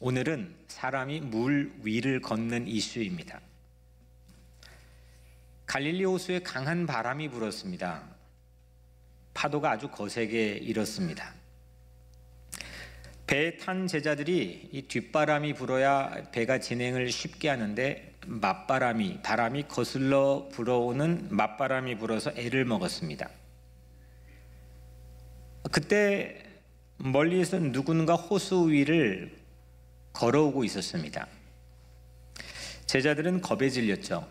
오늘은 사람이 물 위를 걷는 이슈입니다. 갈릴리 호수에 강한 바람이 불었습니다. 파도가 아주 거세게 일었습니다. 배에 탄 제자들이 이 뒷바람이 불어야 배가 진행을 쉽게 하는데 바람이 거슬러 불어오는 맞바람이 불어서 애를 먹었습니다. 그때 멀리에서 누군가 호수 위를 걸어오고 있었습니다. 제자들은 겁에 질렸죠.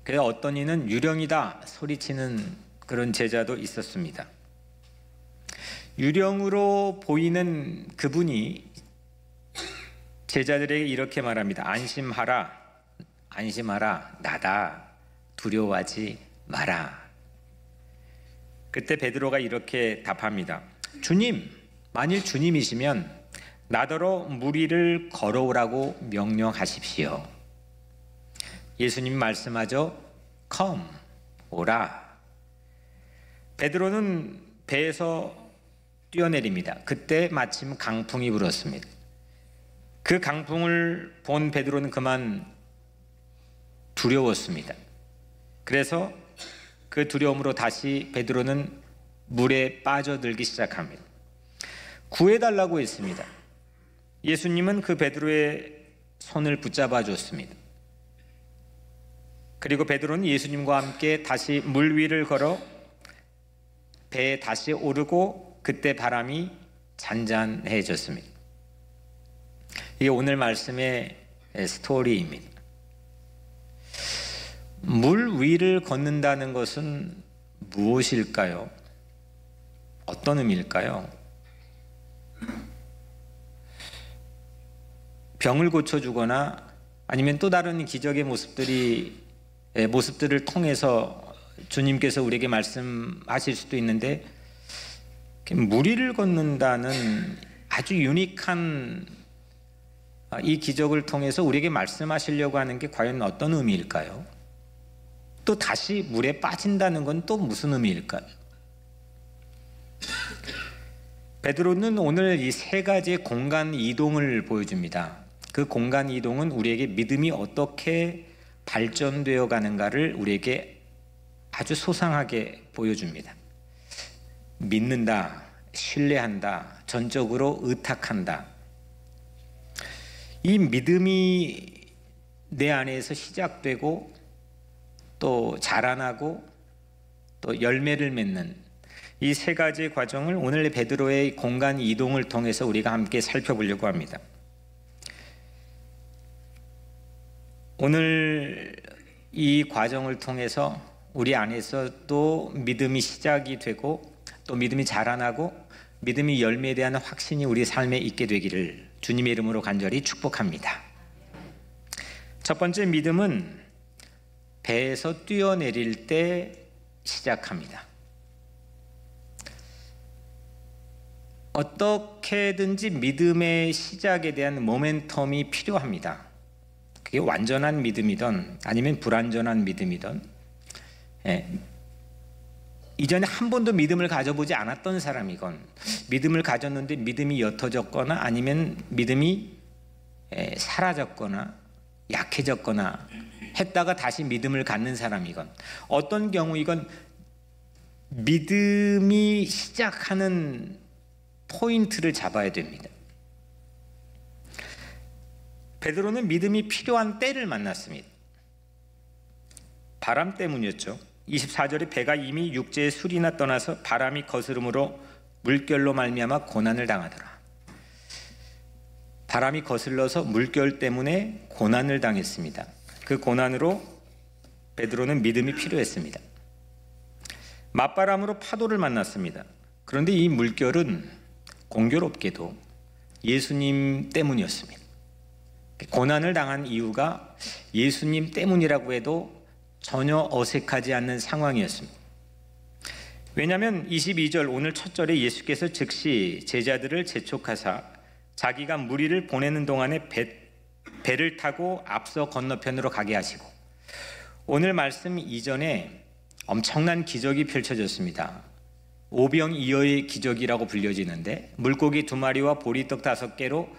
그래서 어떤 이는 유령이다 소리치는 그런 제자도 있었습니다. 유령으로 보이는 그분이 제자들에게 이렇게 말합니다. 안심하라, 나다, 두려워하지 마라. 그때 베드로가 이렇게 답합니다. 주님, 만일 주님이시면 나더러 물 위를 걸어오라고 명령하십시오. 예수님 말씀하죠. Come, 오라. 베드로는 배에서 뛰어내립니다. 그때 마침 강풍이 불었습니다. 그 강풍을 본 베드로는 그만 두려웠습니다. 그래서 그 두려움으로 다시 베드로는 물에 빠져들기 시작합니다. 구해달라고 했습니다. 예수님은 그 베드로의 손을 붙잡아 줬습니다. 그리고 베드로는 예수님과 함께 다시 물 위를 걸어 배에 다시 오르고 그때 바람이 잔잔해졌습니다. 이게 오늘 말씀의 스토리입니다. 물 위를 걷는다는 것은 무엇일까요? 어떤 의미일까요? 병을 고쳐주거나 아니면 또 다른 기적의 모습들을 통해서 주님께서 우리에게 말씀하실 수도 있는데 물 위를 걷는다는 아주 유니크한 이 기적을 통해서 우리에게 말씀하시려고 하는 게 과연 어떤 의미일까요? 또 다시 물에 빠진다는 건 또 무슨 의미일까요? 베드로는 오늘 이 세 가지의 공간 이동을 보여줍니다. 그 공간 이동은 우리에게 믿음이 어떻게 발전되어 가는가를 우리에게 아주 소상하게 보여줍니다. 믿는다, 신뢰한다, 전적으로 의탁한다. 이 믿음이 내 안에서 시작되고 또 자라나고 또 열매를 맺는 이 세 가지의 과정을 오늘 베드로의 공간 이동을 통해서 우리가 함께 살펴보려고 합니다. 오늘 이 과정을 통해서 우리 안에서 또 믿음이 시작이 되고 또 믿음이 자라나고 믿음이 열매에 대한 확신이 우리 삶에 있게 되기를 주님의 이름으로 간절히 축복합니다. 첫 번째 믿음은 배에서 뛰어내릴 때 시작합니다. 어떻게든지 믿음의 시작에 대한 모멘텀이 필요합니다. 그게 완전한 믿음이든 아니면 불완전한 믿음이든 이전에 한 번도 믿음을 가져보지 않았던 사람이건 믿음을 가졌는데 믿음이 옅어졌거나 아니면 믿음이 사라졌거나 약해졌거나 했다가 다시 믿음을 갖는 사람이건 어떤 경우이건 믿음이 시작하는 포인트를 잡아야 됩니다. 베드로는 믿음이 필요한 때를 만났습니다. 바람 때문이었죠. 24절에 배가 이미 육지에 술이나 떠나서 바람이 거스름으로 물결로 말미암아 고난을 당하더라. 바람이 거슬러서 물결 때문에 고난을 당했습니다. 그 고난으로 베드로는 믿음이 필요했습니다. 맞바람으로 파도를 만났습니다. 그런데 이 물결은 공교롭게도 예수님 때문이었습니다. 고난을 당한 이유가 예수님 때문이라고 해도 전혀 어색하지 않는 상황이었습니다. 왜냐하면 22절 오늘 첫 절에 예수께서 즉시 제자들을 재촉하사 자기가 무리를 보내는 동안에 배를 타고 앞서 건너편으로 가게 하시고 오늘 말씀 이전에 엄청난 기적이 펼쳐졌습니다. 오병이어의 기적이라고 불려지는데 물고기 2마리와 보리떡 5개로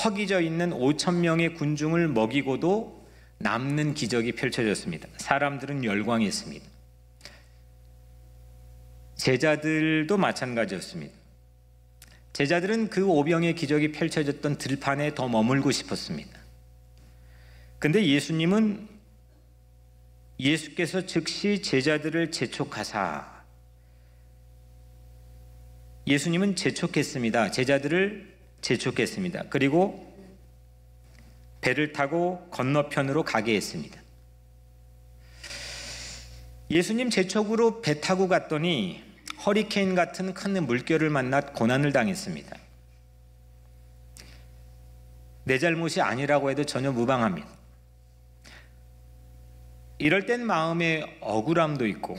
허기져 있는 5천 명의 군중을 먹이고도 남는 기적이 펼쳐졌습니다. 사람들은 열광했습니다. 제자들도 마찬가지였습니다. 제자들은 그 오병의 기적이 펼쳐졌던 들판에 더 머물고 싶었습니다. 근데 예수께서 즉시 제자들을 재촉하사, 예수님은 재촉했습니다. 제자들을 재촉했습니다. 그리고 배를 타고 건너편으로 가게 했습니다. 예수님 재촉으로 배 타고 갔더니 허리케인 같은 큰 물결을 만나 고난을 당했습니다. 내 잘못이 아니라고 해도 전혀 무방합니다. 이럴 땐 마음에 억울함도 있고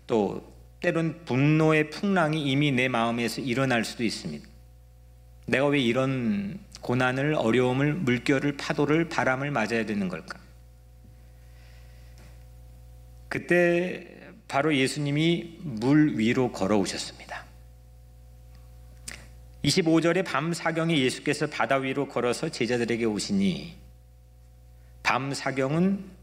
또 때론 분노의 풍랑이 이미 내 마음에서 일어날 수도 있습니다. 내가 왜 이런 고난을, 어려움을, 물결을, 파도를, 바람을 맞아야 되는 걸까? 그때 바로 예수님이 물 위로 걸어오셨습니다. 25절에 밤 사경에 예수께서 바다 위로 걸어서 제자들에게 오시니, 밤 사경은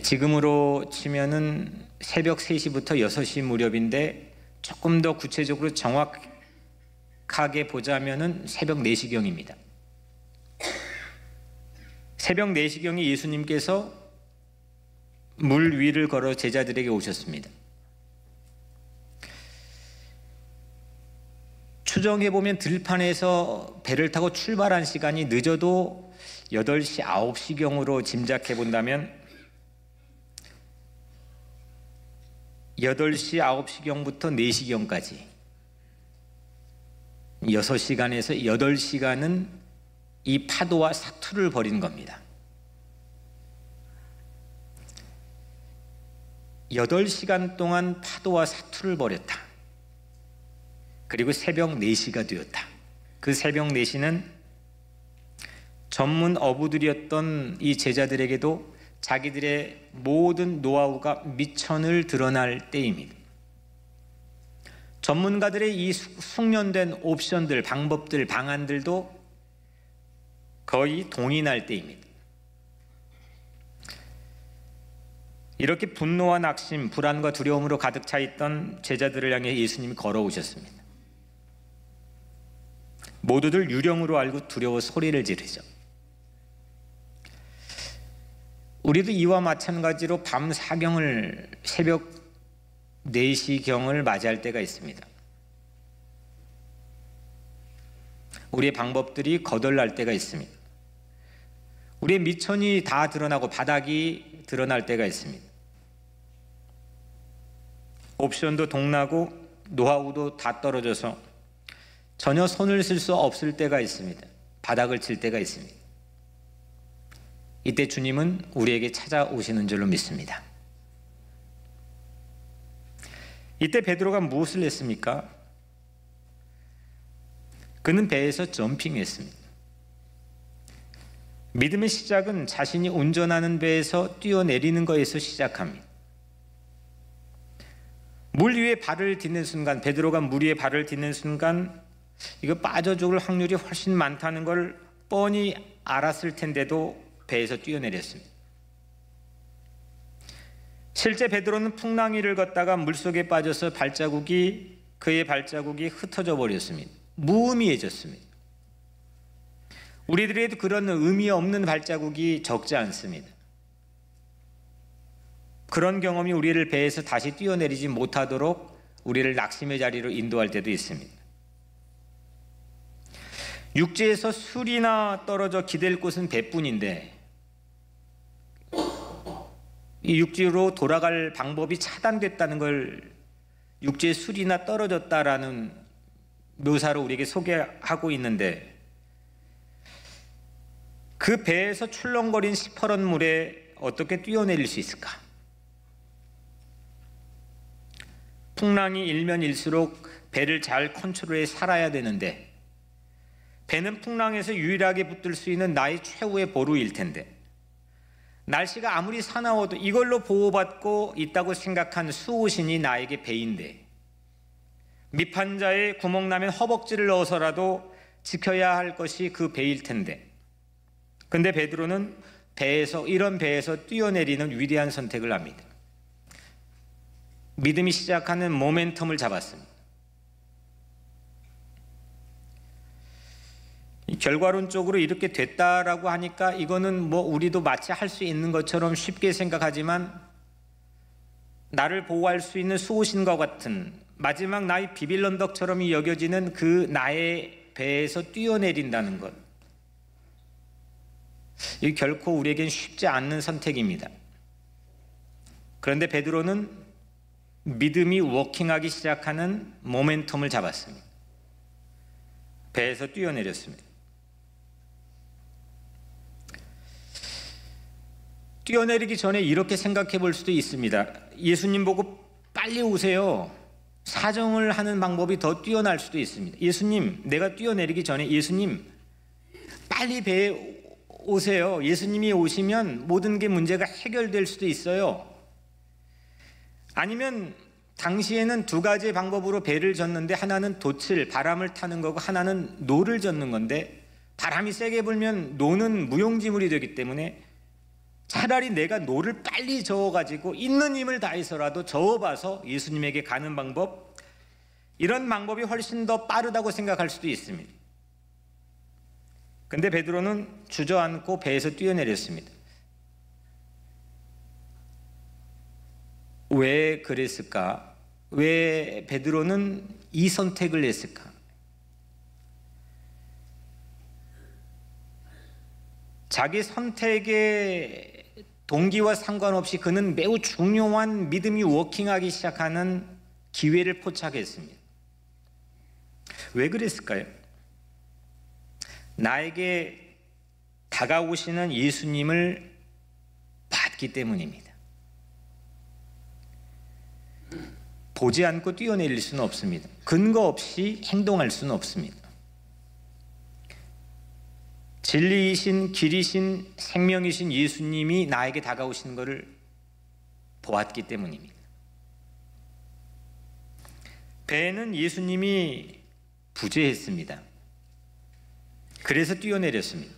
지금으로 치면은 새벽 3시부터 6시 무렵인데 조금 더 구체적으로 정확하게 보자면은 새벽 4시경입니다. 새벽 4시경에 예수님께서 물 위를 걸어 제자들에게 오셨습니다. 추정해보면 들판에서 배를 타고 출발한 시간이 늦어도 8시, 9시경으로 짐작해본다면 8시, 9시경부터 4시경까지 6시간에서 8시간은 이 파도와 사투를 벌인 겁니다. 8시간 동안 파도와 사투를 벌였다. 그리고 새벽 4시가 되었다. 그 새벽 4시는 전문 어부들이었던 이 제자들에게도 자기들의 모든 노하우가 미천을 드러날 때입니다. 전문가들의 이 숙련된 옵션들, 방법들, 방안들도 거의 동의날 때입니다. 이렇게 분노와 낙심, 불안과 두려움으로 가득 차 있던 제자들을 향해 예수님이 걸어오셨습니다. 모두들 유령으로 알고 두려워 소리를 지르죠. 우리도 이와 마찬가지로 밤 사경을, 새벽 4시경을 맞이할 때가 있습니다. 우리의 방법들이 거덜날 때가 있습니다. 우리의 미천이 다 드러나고 바닥이 드러날 때가 있습니다. 옵션도 동나고 노하우도 다 떨어져서 전혀 손을 쓸 수 없을 때가 있습니다. 바닥을 칠 때가 있습니다. 이때 주님은 우리에게 찾아오시는 줄로 믿습니다. 이때 베드로가 무엇을 했습니까? 그는 배에서 점핑했습니다. 믿음의 시작은 자신이 운전하는 배에서 뛰어내리는 것에서 시작합니다. 물 위에 발을 딛는 순간, 베드로가 물 위에 발을 딛는 순간 이거 빠져 죽을 확률이 훨씬 많다는 걸 뻔히 알았을 텐데도 배에서 뛰어내렸습니다. 실제 베드로는 풍랑 위를 걷다가 물속에 빠져서 그의 발자국이 흩어져 버렸습니다. 무의미해졌습니다. 우리들에도 그런 의미 없는 발자국이 적지 않습니다. 그런 경험이 우리를 배에서 다시 뛰어내리지 못하도록 우리를 낙심의 자리로 인도할 때도 있습니다. 육지에서 술이나 떨어져 기댈 곳은 배뿐인데 이 육지로 돌아갈 방법이 차단됐다는 걸 육지에 술이나 떨어졌다라는 묘사로 우리에게 소개하고 있는데, 그 배에서 출렁거린 시퍼런 물에 어떻게 뛰어내릴 수 있을까? 풍랑이 일면 일수록 배를 잘 컨트롤해 살아야 되는데, 배는 풍랑에서 유일하게 붙들 수 있는 나의 최후의 보루일 텐데, 날씨가 아무리 사나워도 이걸로 보호받고 있다고 생각한 수호신이 나에게 배인데, 밑판자에 구멍나면 허벅지를 넣어서라도 지켜야 할 것이 그 배일 텐데, 근데 베드로는 이런 배에서 뛰어내리는 위대한 선택을 합니다. 믿음이 시작하는 모멘텀을 잡았습니다. 결과론적으로 이렇게 됐다라고 하니까 이거는 뭐 우리도 마치 할 수 있는 것처럼 쉽게 생각하지만, 나를 보호할 수 있는 수호신과 같은 마지막 나의 비빌 언덕처럼 여겨지는 그 나의 배에서 뛰어내린다는 것, 이 결코 우리에겐 쉽지 않는 선택입니다. 그런데 베드로는 믿음이 워킹하기 시작하는 모멘텀을 잡았습니다. 배에서 뛰어내렸습니다. 뛰어내리기 전에 이렇게 생각해 볼 수도 있습니다. 예수님 보고 빨리 오세요, 사정을 하는 방법이 더 뛰어날 수도 있습니다. 예수님, 내가 뛰어내리기 전에 예수님 빨리 배에 오세요. 예수님이 오시면 모든 게 문제가 해결될 수도 있어요. 아니면 당시에는 두 가지의 방법으로 배를 젓는데, 하나는 돛을, 바람을 타는 거고, 하나는 노를 젓는 건데, 바람이 세게 불면 노는 무용지물이 되기 때문에 차라리 내가 노를 빨리 저어가지고 있는 힘을 다해서라도 저어봐서 예수님에게 가는 방법, 이런 방법이 훨씬 더 빠르다고 생각할 수도 있습니다. 근데 베드로는 주저앉고 배에서 뛰어내렸습니다. 왜 그랬을까? 왜 베드로는 이 선택을 했을까? 자기 선택의 동기와 상관없이 그는 매우 중요한 믿음이 워킹하기 시작하는 기회를 포착했습니다. 왜 그랬을까요? 나에게 다가오시는 예수님을 봤기 때문입니다. 보지 않고 뛰어내릴 수는 없습니다. 근거 없이 행동할 수는 없습니다. 진리이신, 길이신, 생명이신 예수님이 나에게 다가오시는 것을 보았기 때문입니다. 배에는 예수님이 부재했습니다. 그래서 뛰어내렸습니다.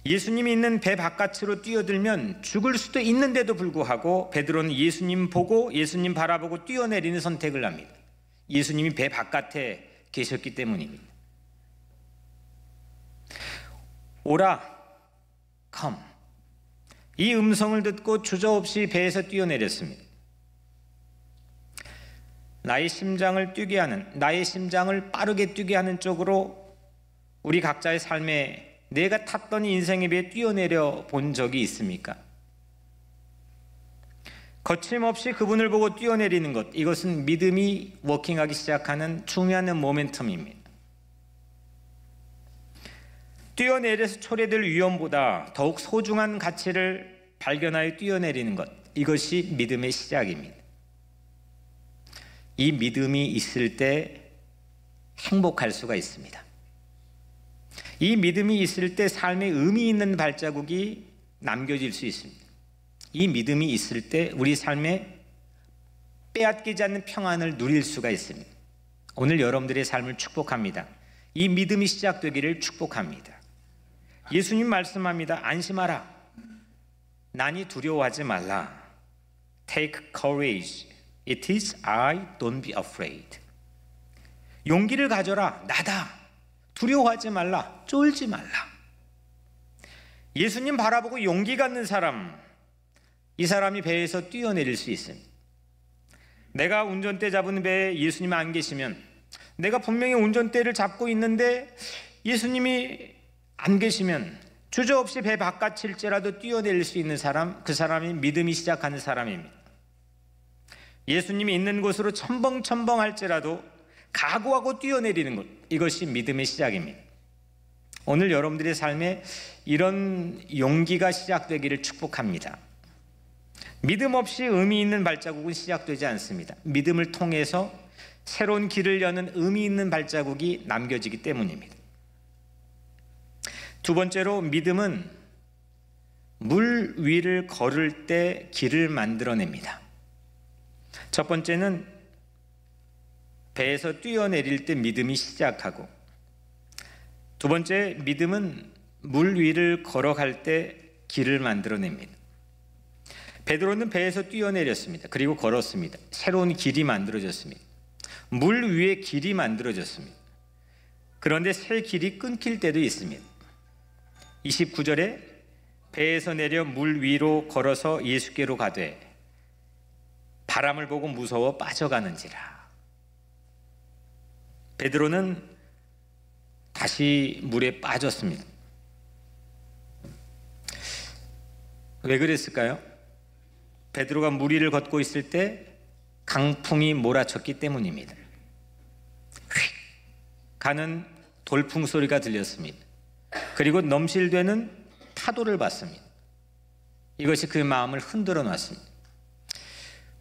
예수님이 있는 배 바깥으로 뛰어들면 죽을 수도 있는데도 불구하고 베드로는 예수님 보고, 예수님 바라보고 뛰어내리는 선택을 합니다. 예수님이 배 바깥에 계셨기 때문입니다. 오라, come. 이 음성을 듣고 주저없이 배에서 뛰어내렸습니다. 나의 심장을 뛰게 하는, 나의 심장을 빠르게 뛰게 하는 쪽으로 우리 각자의 삶에 내가 탔던 인생의 배에 뛰어내려 본 적이 있습니까? 거침없이 그분을 보고 뛰어내리는 것, 이것은 믿음이 워킹하기 시작하는 중요한 모멘텀입니다. 뛰어내려서 초래될 위험보다 더욱 소중한 가치를 발견하여 뛰어내리는 것, 이것이 믿음의 시작입니다. 이 믿음이 있을 때 행복할 수가 있습니다. 이 믿음이 있을 때 삶에 의미 있는 발자국이 남겨질 수 있습니다. 이 믿음이 있을 때 우리 삶에 빼앗기지 않는 평안을 누릴 수가 있습니다. 오늘 여러분들의 삶을 축복합니다. 이 믿음이 시작되기를 축복합니다. 예수님 말씀합니다. 안심하라. 난이 두려워하지 말라. Take courage. It is I, don't be afraid. 용기를 가져라. 나다. 두려워하지 말라. 쫄지 말라. 예수님 바라보고 용기 갖는 사람, 이 사람이 배에서 뛰어내릴 수 있습니다. 내가 운전대 잡은 배에 예수님이 안 계시면, 내가 분명히 운전대를 잡고 있는데 예수님이 안 계시면 주저없이 배 바깥일지라도 뛰어내릴 수 있는 사람, 그 사람이 믿음이 시작하는 사람입니다. 예수님이 있는 곳으로 첨벙첨벙할지라도 각오하고 뛰어내리는 것, 이것이 믿음의 시작입니다. 오늘 여러분들의 삶에 이런 용기가 시작되기를 축복합니다. 믿음 없이 의미 있는 발자국은 시작되지 않습니다. 믿음을 통해서 새로운 길을 여는 의미 있는 발자국이 남겨지기 때문입니다. 두 번째로, 믿음은 물 위를 걸을 때 길을 만들어냅니다. 첫 번째는 배에서 뛰어내릴 때 믿음이 시작하고, 두 번째, 믿음은 물 위를 걸어갈 때 길을 만들어냅니다. 베드로는 배에서 뛰어내렸습니다. 그리고 걸었습니다. 새로운 길이 만들어졌습니다. 물 위에 길이 만들어졌습니다. 그런데 새 길이 끊길 때도 있습니다. 29절에 배에서 내려 물 위로 걸어서 예수께로 가되 바람을 보고 무서워 빠져가는지라. 베드로는 다시 물에 빠졌습니다. 왜 그랬을까요? 베드로가 물 위를 걷고 있을 때 강풍이 몰아쳤기 때문입니다. 휙 가는 돌풍 소리가 들렸습니다. 그리고 넘실대는 파도를 봤습니다. 이것이 그의 마음을 흔들어 놨습니다.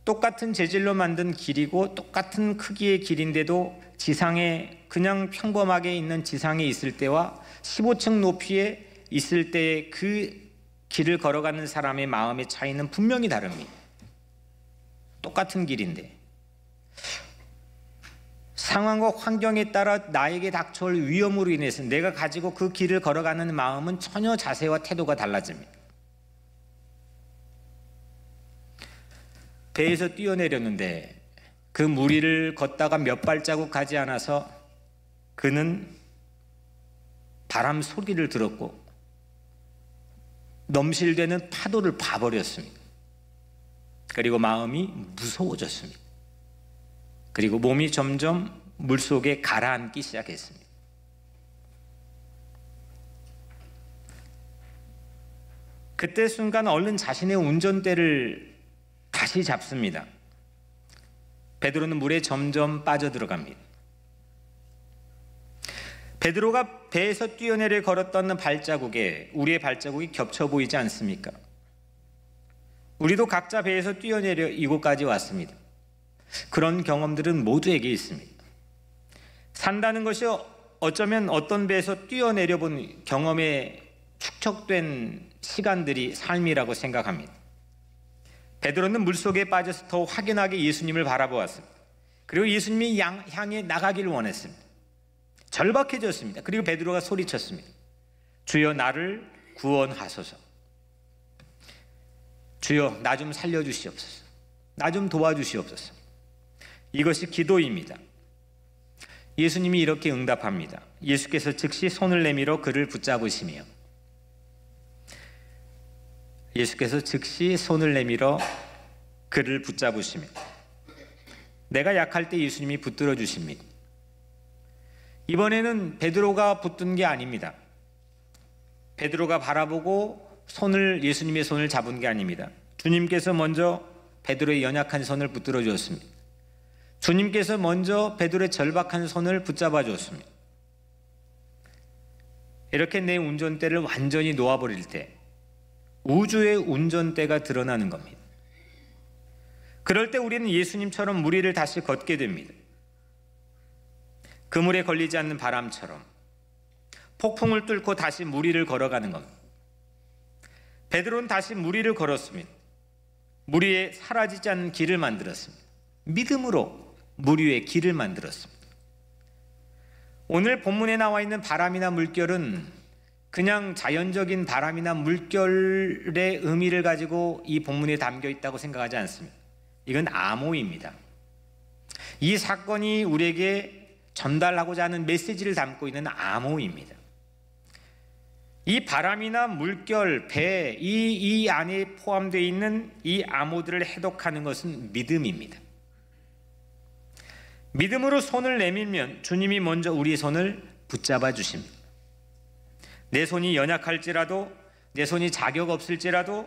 똑같은 재질로 만든 길이고 똑같은 크기의 길인데도 지상에, 그냥 평범하게 있는 지상에 있을 때와 15층 높이에 있을 때의 그 길을 걸어가는 사람의 마음의 차이는 분명히 다릅니다. 똑같은 길인데 상황과 환경에 따라 나에게 닥쳐올 위험으로 인해서 내가 가지고 그 길을 걸어가는 마음은 전혀 자세와 태도가 달라집니다. 배에서 뛰어내렸는데 그 물 위를 걷다가 몇 발자국 가지 않아서 그는 바람 소리를 들었고 넘실대는 파도를 봐버렸습니다. 그리고 마음이 무서워졌습니다. 그리고 몸이 점점 물속에 가라앉기 시작했습니다. 그때 순간 얼른 자신의 운전대를 다시 잡습니다. 베드로는 물에 점점 빠져들어갑니다. 베드로가 배에서 뛰어내려 걸었던 발자국에 우리의 발자국이 겹쳐 보이지 않습니까? 우리도 각자 배에서 뛰어내려 이곳까지 왔습니다. 그런 경험들은 모두에게 있습니다. 산다는 것이 어쩌면 어떤 배에서 뛰어내려 본 경험에 축적된 시간들이 삶이라고 생각합니다. 베드로는 물속에 빠져서 더 확연하게 예수님을 바라보았습니다. 그리고 예수님이 향해 나가기를 원했습니다. 절박해졌습니다. 그리고 베드로가 소리쳤습니다. 주여 나를 구원하소서. 주여 나 좀 살려주시옵소서. 나 좀 도와주시옵소서. 이것이 기도입니다. 예수님이 이렇게 응답합니다. 예수께서 즉시 손을 내밀어 그를 붙잡으시며 내가 약할 때 예수님이 붙들어 주십니다. 이번에는 베드로가 붙든 게 아닙니다. 베드로가 바라보고 예수님의 손을 잡은 게 아닙니다. 주님께서 먼저 베드로의 연약한 손을 붙들어 주었습니다. 주님께서 먼저 베드로의 절박한 손을 붙잡아 주었습니다. 이렇게 내 운전대를 완전히 놓아버릴 때 우주의 운전대가 드러나는 겁니다. 그럴 때 우리는 예수님처럼 물 위를 다시 걷게 됩니다. 그물에 걸리지 않는 바람처럼 폭풍을 뚫고 다시 물 위를 걸어가는 겁니다. 베드로는 다시 물 위를 걸었습니다. 물 위에 사라지지 않는 길을 만들었습니다. 믿음으로 물 위에 길을 만들었습니다. 오늘 본문에 나와 있는 바람이나 물결은 그냥 자연적인 바람이나 물결의 의미를 가지고 이 본문에 담겨 있다고 생각하지 않습니다. 이건 암호입니다. 이 사건이 우리에게 전달하고자 하는 메시지를 담고 있는 암호입니다. 이 바람이나 물결, 배, 이 안에 포함되어 있는 이 암호들을 해독하는 것은 믿음입니다. 믿음으로 손을 내밀면 주님이 먼저 우리의 손을 붙잡아 주십니다. 내 손이 연약할지라도, 내 손이 자격 없을지라도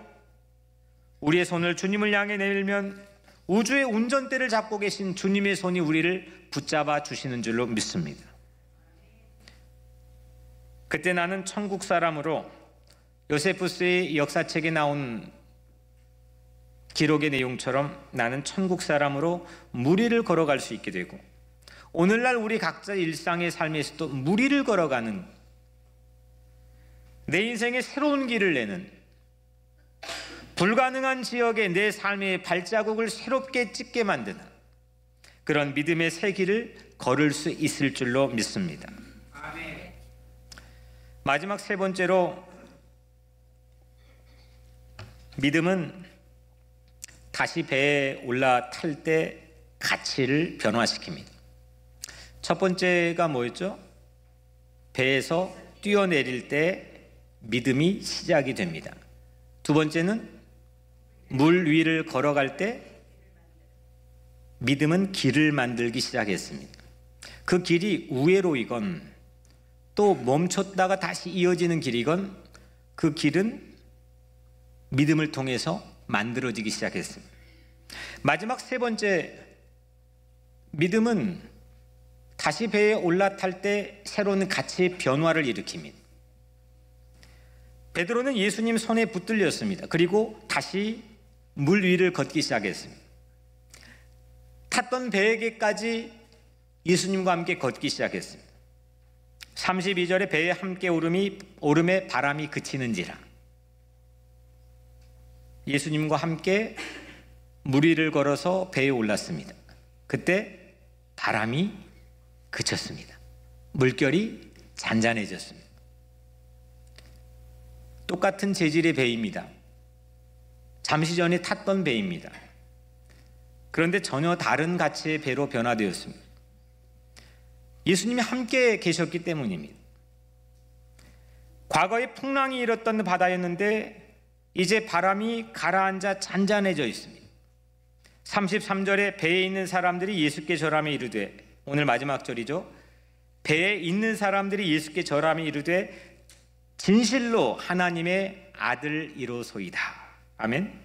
우리의 손을 주님을 향해 내밀면 우주의 운전대를 잡고 계신 주님의 손이 우리를 붙잡아 주시는 줄로 믿습니다. 그때 나는 천국 사람으로 요세푸스의 역사책에 나온 기록의 내용처럼 나는 천국 사람으로 물 위를 걸어갈 수 있게 되고, 오늘날 우리 각자 일상의 삶에서도 물 위를 걸어가는, 내 인생에 새로운 길을 내는, 불가능한 지역에 내 삶의 발자국을 새롭게 찍게 만드는, 그런 믿음의 새 길을 걸을 수 있을 줄로 믿습니다. 마지막 세 번째로, 믿음은 다시 배에 올라탈 때 가치를 변화시킵니다. 첫 번째가 뭐였죠? 배에서 뛰어내릴 때 믿음이 시작이 됩니다. 두 번째는 물 위를 걸어갈 때 믿음은 길을 만들기 시작했습니다. 그 길이 우회로이건 또 멈췄다가 다시 이어지는 길이건 그 길은 믿음을 통해서 만들어지기 시작했습니다. 마지막 세 번째, 믿음은 다시 배에 올라탈 때 새로운 가치의 변화를 일으킵니다. 베드로는 예수님 손에 붙들렸습니다. 그리고 다시 물 위를 걷기 시작했습니다. 탔던 배에게까지 예수님과 함께 걷기 시작했습니다. 32절에 배에 함께 오름에 바람이 그치는지라. 예수님과 함께 물 위를 걸어서 배에 올랐습니다. 그때 바람이 그쳤습니다. 물결이 잔잔해졌습니다. 똑같은 재질의 배입니다. 잠시 전에 탔던 배입니다. 그런데 전혀 다른 가치의 배로 변화되었습니다. 예수님이 함께 계셨기 때문입니다. 과거에 풍랑이 일었던 바다였는데 이제 바람이 가라앉아 잔잔해져 있습니다. 33절에 배에 있는 사람들이 예수께 절하며 이르되, 오늘 마지막 절이죠. 배에 있는 사람들이 예수께 절하며 이르되 진실로 하나님의 아들이로소이다. 아멘.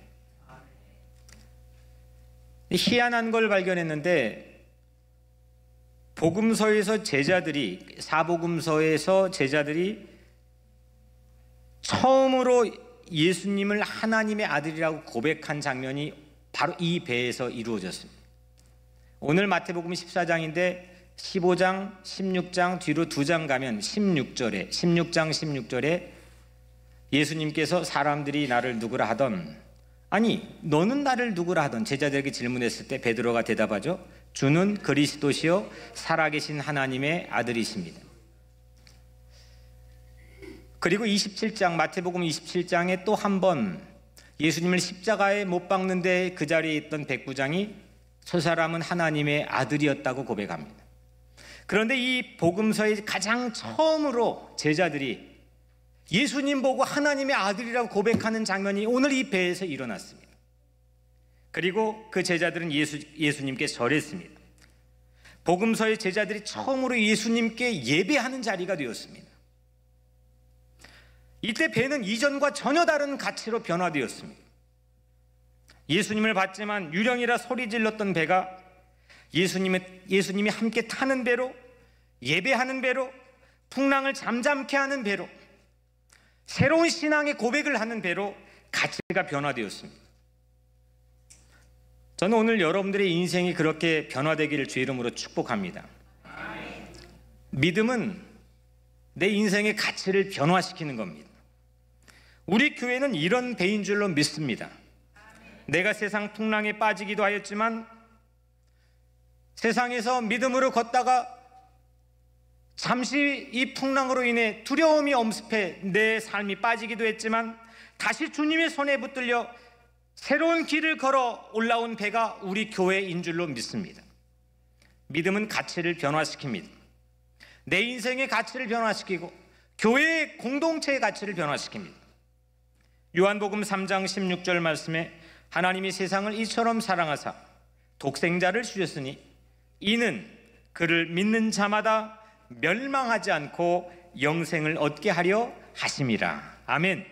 희한한 걸 발견했는데, 사복음서에서 제자들이 처음으로 예수님을 하나님의 아들이라고 고백한 장면이 바로 이 배에서 이루어졌습니다. 오늘 마태복음 14장인데 15장, 16장 뒤로 2장 가면 16장 16절에 예수님께서 사람들이 나를 누구라 하던, 아니 너는 나를 누구라 하던 제자들에게 질문했을 때 베드로가 대답하죠. 주는 그리스도시요 살아계신 하나님의 아들이십니다. 그리고 27장, 마태복음 27장에 또 한 번 예수님을 십자가에 못 박는데 그 자리에 있던 백부장이 저 사람은 하나님의 아들이었다고 고백합니다. 그런데 이 복음서의 가장 처음으로 제자들이 예수님 보고 하나님의 아들이라고 고백하는 장면이 오늘 이 배에서 일어났습니다. 그리고 그 제자들은 예수님께 절했습니다. 복음서의 제자들이 처음으로 예수님께 예배하는 자리가 되었습니다. 이때 배는 이전과 전혀 다른 가치로 변화되었습니다. 예수님을 봤지만 유령이라 소리 질렀던 배가 예수님이 함께 타는 배로, 예배하는 배로, 풍랑을 잠잠케 하는 배로, 새로운 신앙의 고백을 하는 배로 가치가 변화되었습니다. 저는 오늘 여러분들의 인생이 그렇게 변화되기를 주의 이름으로 축복합니다. 믿음은 내 인생의 가치를 변화시키는 겁니다. 우리 교회는 이런 배인 줄로 믿습니다. 내가 세상 풍랑에 빠지기도 하였지만, 세상에서 믿음으로 걷다가 잠시 이 풍랑으로 인해 두려움이 엄습해 내 삶이 빠지기도 했지만, 다시 주님의 손에 붙들려 새로운 길을 걸어 올라온 배가 우리 교회인 줄로 믿습니다. 믿음은 가치를 변화시킵니다. 내 인생의 가치를 변화시키고 교회의 공동체의 가치를 변화시킵니다. 요한복음 3장 16절 말씀에 하나님이 세상을 이처럼 사랑하사 독생자를 주셨으니 이는 그를 믿는 자마다 멸망하지 않고 영생을 얻게 하려 하심이라. 아멘.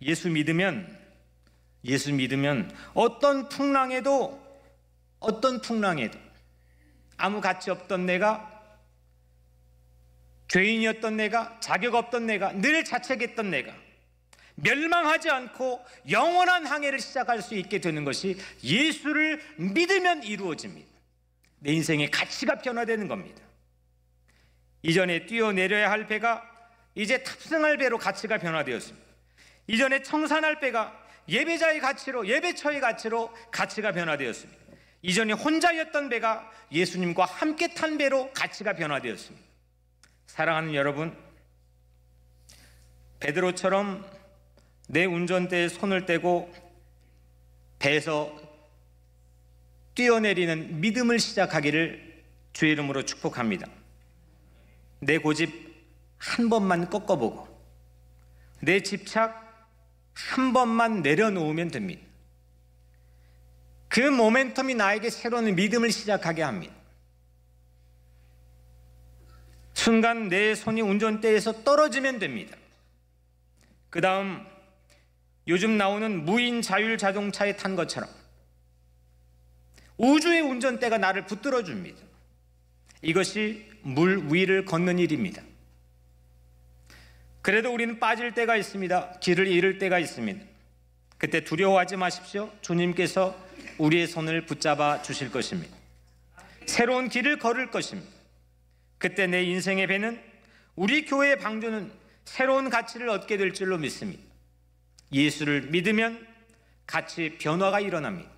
예수 믿으면 어떤 풍랑에도 아무 가치 없던 내가, 죄인이었던 내가, 자격 없던 내가, 늘 자책했던 내가 멸망하지 않고 영원한 항해를 시작할 수 있게 되는 것이 예수를 믿으면 이루어집니다. 내 인생의 가치가 변화되는 겁니다. 이전에 뛰어내려야 할 배가 이제 탑승할 배로 가치가 변화되었습니다. 이전에 청산할 배가 예배자의 가치로, 예배처의 가치로 가치가 변화되었습니다. 이전에 혼자였던 배가 예수님과 함께 탄 배로 가치가 변화되었습니다. 사랑하는 여러분, 베드로처럼 내 운전대에 손을 떼고 배에서 뛰어내리는 믿음을 시작하기를 주의 이름으로 축복합니다. 내 고집 한 번만 꺾어보고 내 집착 한 번만 내려놓으면 됩니다. 그 모멘텀이 나에게 새로운 믿음을 시작하게 합니다. 순간 내 손이 운전대에서 떨어지면 됩니다. 그 다음 요즘 나오는 무인 자율 자동차에 탄 것처럼 우주의 운전대가 나를 붙들어 줍니다. 이것이 물 위를 걷는 일입니다. 그래도 우리는 빠질 때가 있습니다. 길을 잃을 때가 있습니다. 그때 두려워하지 마십시오. 주님께서 우리의 손을 붙잡아 주실 것입니다. 새로운 길을 걸을 것입니다. 그때 내 인생의 배는, 우리 교회의 방주는 새로운 가치를 얻게 될 줄로 믿습니다. 예수를 믿으면 가치의 변화가 일어납니다.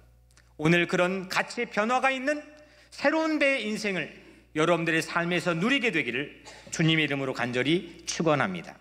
오늘 그런 가치의 변화가 있는 새로운 배의 인생을 여러분들의 삶에서 누리게 되기를 주님의 이름으로 간절히 축원합니다.